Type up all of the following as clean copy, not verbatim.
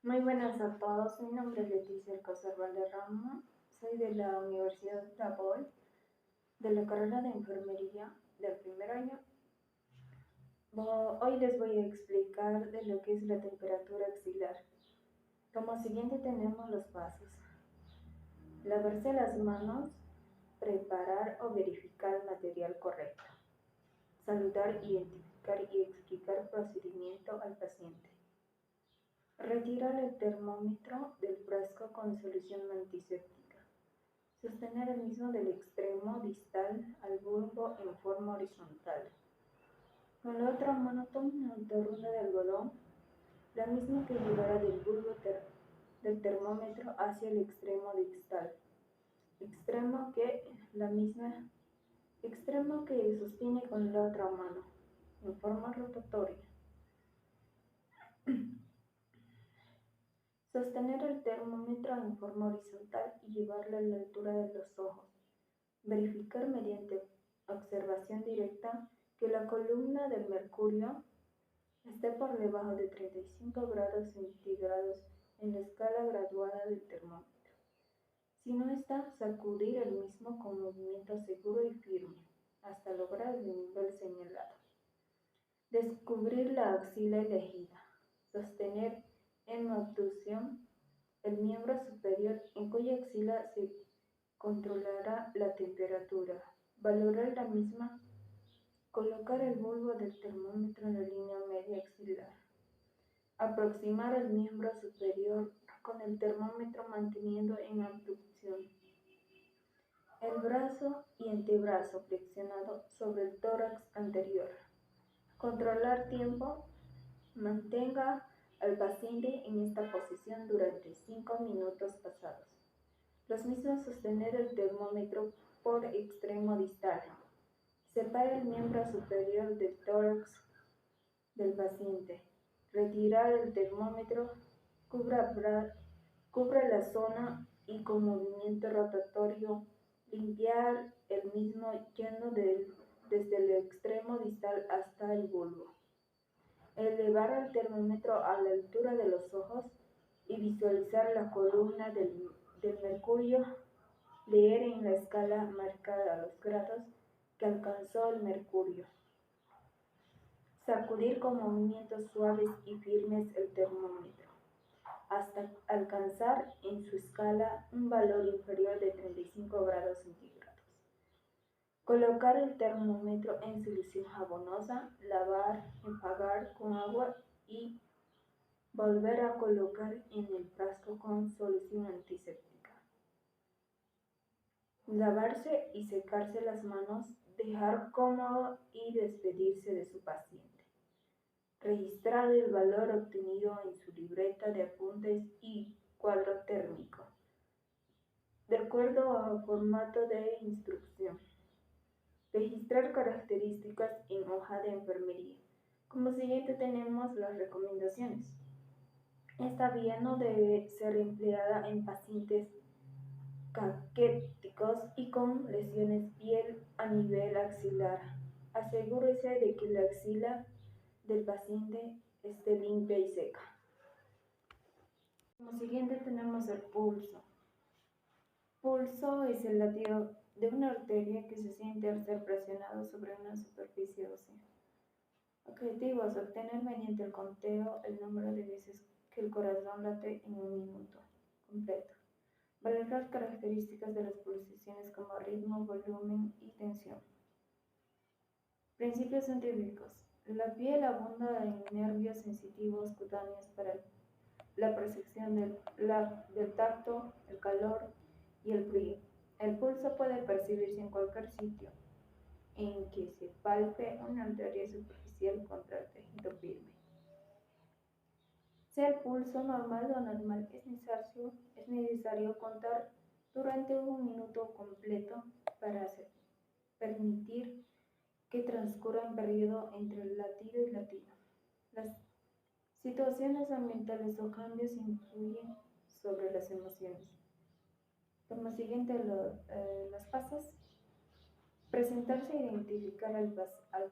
Muy buenas a todos, mi nombre es Leticia Alcázar Valderrama, soy de la Universidad de Tabol, de la carrera de enfermería del primer año. Hoy les voy a explicar de lo que es la temperatura axilar. Como siguiente tenemos los pasos: lavarse las manos, preparar o verificar el material correcto, saludar, identificar y explicar procedimiento al paciente. Retirar el termómetro del frasco con solución antiséptica. Sostener el mismo del extremo distal al bulbo en forma horizontal. Con la otra mano toma una runa de algodón, la misma que llevará del bulbo del termómetro hacia el extremo distal. Extremo que sostiene con la otra mano, en forma rotatoria. Sostener el termómetro en forma horizontal y llevarlo a la altura de los ojos. Verificar mediante observación directa que la columna del mercurio esté por debajo de 35 grados centígrados en la escala graduada del termómetro. Si no está, sacudir el mismo con movimiento seguro y firme hasta lograr el nivel señalado. Descubrir la axila elegida. Sostener en abducción el miembro superior en cuya axila se controlará la temperatura. Valorar la misma. Colocar el bulbo del termómetro en la línea media axilar. Aproximar el miembro superior con el termómetro manteniendo en abducción. El brazo y antebrazo flexionado sobre el tórax anterior. Controlar tiempo. Mantenga al paciente en esta posición durante 5 minutos pasados. Los mismos sostener el termómetro por extremo distal. Separa el miembro superior del tórax del paciente. Retirar el termómetro, cubra la zona y con movimiento rotatorio limpiar el mismo yendo desde el extremo distal hasta el bulbo. Elevar el termómetro a la altura de los ojos y visualizar la columna del mercurio. Leer en la escala marcada los grados que alcanzó el mercurio. Sacudir con movimientos suaves y firmes el termómetro hasta alcanzar en su escala un valor inferior de 35 grados centígrados. Colocar el termómetro en solución jabonosa, lavar, enjuagar con agua y volver a colocar en el frasco con solución antiséptica. Lavarse y secarse las manos, dejar cómodo y despedirse de su paciente. Registrar el valor obtenido en su libreta de apuntes y cuadro térmico, de acuerdo al formato de instrucción. Registrar características en hoja de enfermería. Como siguiente tenemos las recomendaciones. Esta vía no debe ser empleada en pacientes caquéticos y con lesiones piel a nivel axilar. Asegúrese de que la axila del paciente esté limpia y seca. Como siguiente tenemos el pulso. Pulso es el latido de una arteria que se siente al ser presionado sobre una superficie ósea. Objetivos: obtener mediante el conteo el número de veces que el corazón late en un minuto completo. Valorar características de las pulsaciones como ritmo, volumen y tensión. Principios científicos. La piel abunda en nervios sensitivos cutáneos para la percepción del tacto, el calor y el frío. El pulso puede percibirse en cualquier sitio en que se palpe una arteria superficial contra el tejido firme. Sea el pulso normal o anormal, es necesario contar durante un minuto completo para permitir que transcurra un periodo entre el latido y latido. Las situaciones ambientales o cambios influyen sobre las emociones. Como siguiente, los pasos: presentarse e identificar al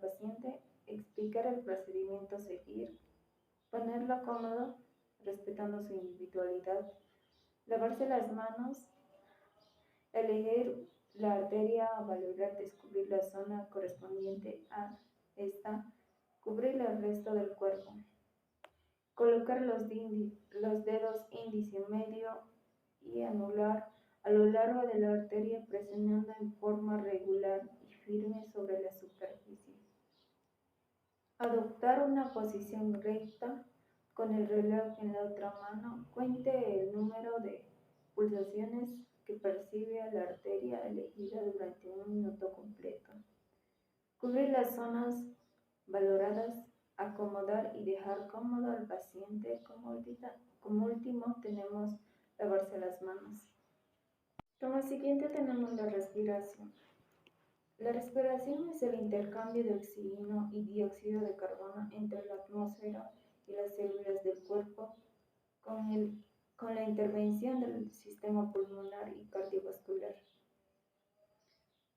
paciente, explicar el procedimiento a seguir, ponerlo cómodo, respetando su individualidad. Lavarse las manos, elegir la arteria a valorar, descubrir la zona correspondiente a esta, cubrir el resto del cuerpo. Colocar los dedos índice, medio y anular a lo largo de la arteria, presionando en forma regular y firme sobre la superficie. Adoptar una posición recta con el reloj en la otra mano. Cuente el número de pulsaciones que percibe a la arteria elegida durante un minuto completo. Cubrir las zonas valoradas, acomodar y dejar cómodo al paciente. Como último tenemos lavarse las manos. Como siguiente tenemos la respiración. La respiración es el intercambio de oxígeno y dióxido de carbono entre la atmósfera y las células del cuerpo con la intervención del sistema pulmonar y cardiovascular.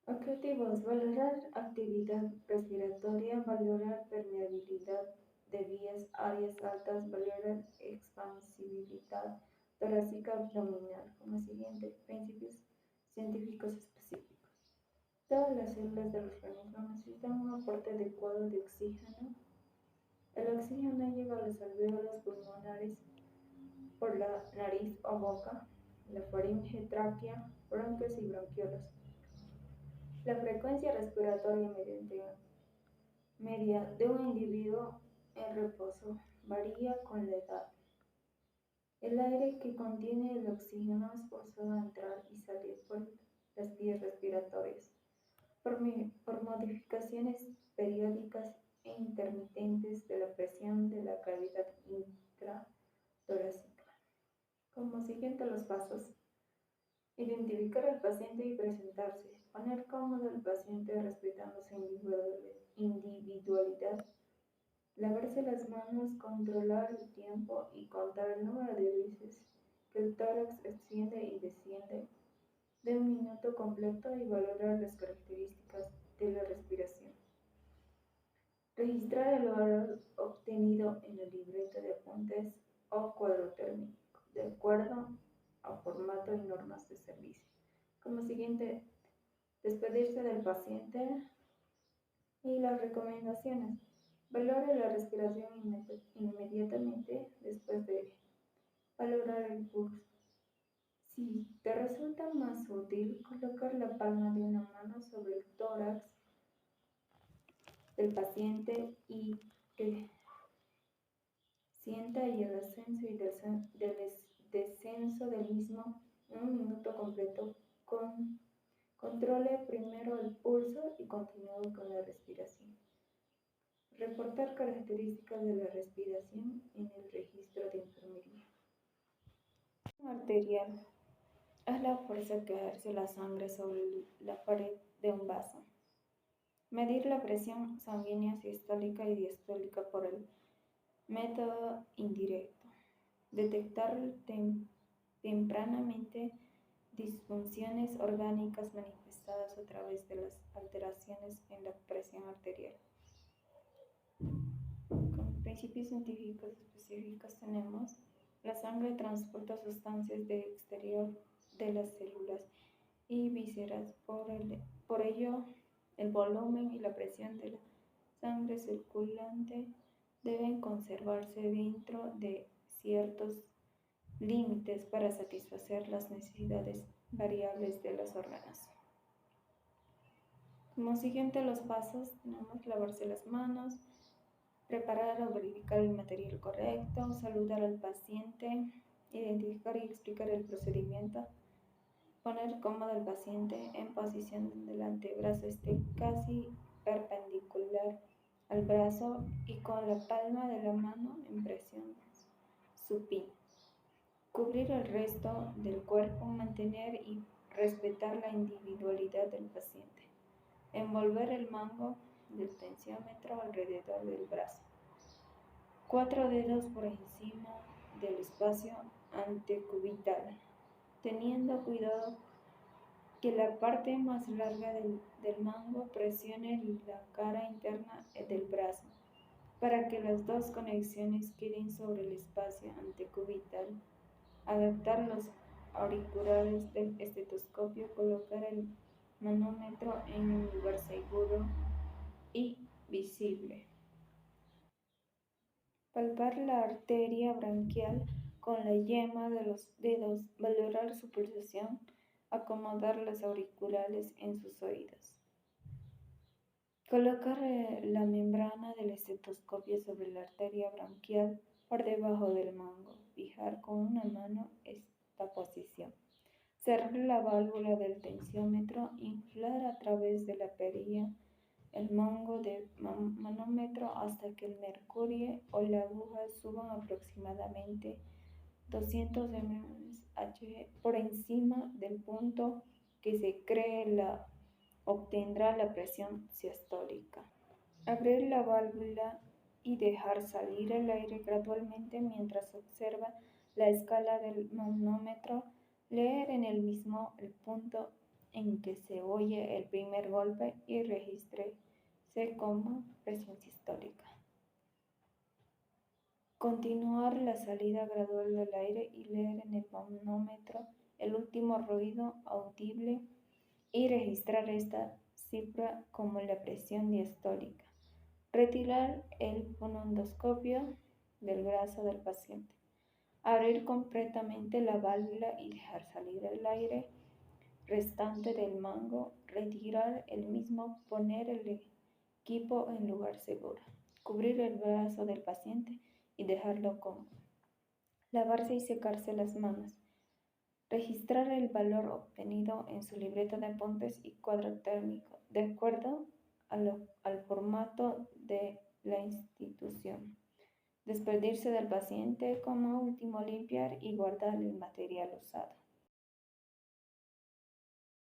Objetivos: valorar actividad respiratoria, valorar permeabilidad de vías áreas altas, valorar expansibilidad torácica abdominal. Como siguiente, principios científicos específicos. Todas las células del organismo necesitan un aporte adecuado de oxígeno. El oxígeno llega a los alvéolos pulmonares por la nariz o boca, la faringe, tráquea, bronquios y bronquiolos. La frecuencia respiratoria media de un individuo en reposo varía con la edad. El aire que contiene el oxígeno es forzado a entrar y salir por las vías respiratorias por modificaciones periódicas e intermitentes de la presión de la cavidad intratorácica. Como siguiente los pasos: identificar al paciente y presentarse, poner cómodo al paciente respetando su individualidad, lavarse las manos, controlar el tiempo y contar el número de veces que el tórax asciende y desciende de un minuto completo y valorar las características de la respiración. Registrar el valor obtenido en el libreto de apuntes o cuadro térmico, de acuerdo a formato y normas de servicio. Como siguiente, despedirse del paciente y las recomendaciones. Valore la respiración inmediatamente después de valorar el pulso. Si te resulta más útil colocar la palma de una mano sobre el tórax del paciente y que sienta y el ascenso y descenso del mismo en un minuto completo, controle primero el pulso y continúe con la respiración. Reportar características de la respiración en el registro de enfermería. Arterial. Es la fuerza que ejerce la sangre sobre la pared de un vaso. Medir la presión sanguínea sistólica y diastólica por el método indirecto. Detectar tempranamente disfunciones orgánicas manifestadas a través de las alteraciones en la presión arterial. Como principios científicos específicos tenemos: la sangre transporta sustancias del exterior de las células y vísceras, por ello el volumen y la presión de la sangre circulante deben conservarse dentro de ciertos límites para satisfacer las necesidades variables de los órganos. Como siguiente los pasos tenemos lavarse las manos, preparar o verificar el material correcto, saludar al paciente, identificar y explicar el procedimiento, poner cómodo al paciente en posición donde el antebrazo esté casi perpendicular al brazo y con la palma de la mano en presión supina. Cubrir el resto del cuerpo, mantener y respetar la individualidad del paciente. Envolver el mango del tensiómetro alrededor del brazo. 4 dedos por encima del espacio antecubital, teniendo cuidado que la parte más larga del mango presione la cara interna del brazo. para que las dos conexiones queden sobre el espacio antecubital. Adaptar los auriculares del estetoscopio, colocar el manómetro en un lugar seguro y visible. Palpar la arteria branquial con la yema de los dedos, valorar su pulsación, acomodar los auriculares en sus oídos. Colocar la membrana del estetoscopio sobre la arteria branquial por debajo del mango. Fijar con una mano esta posición. Cerrar la válvula del tensiómetro, inflar a través de la perilla el mango del manómetro hasta que el mercurio o la aguja suban aproximadamente 200 mmHg por encima del punto que se cree obtendrá la presión sistólica. Abrir la válvula y dejar salir el aire gradualmente mientras observa la escala del manómetro. Leer en el mismo el punto en que se oye el primer golpe y regístrese como presión sistólica. Continuar la salida gradual del aire y leer en el manómetro el último ruido audible y registrar esta cifra como la presión diastólica. Retirar el fonendoscopio del brazo del paciente. Abrir completamente la válvula y dejar salir el aire restante del mango. Retirar el mismo, poner el equipo en lugar seguro. Cubrir el brazo del paciente y dejarlo cómodo. Lavarse y secarse las manos. Registrar el valor obtenido en su libreta de apuntes y cuadro térmico, de acuerdo al formato de la institución. Despedirse del paciente, como último limpiar y guardar el material usado.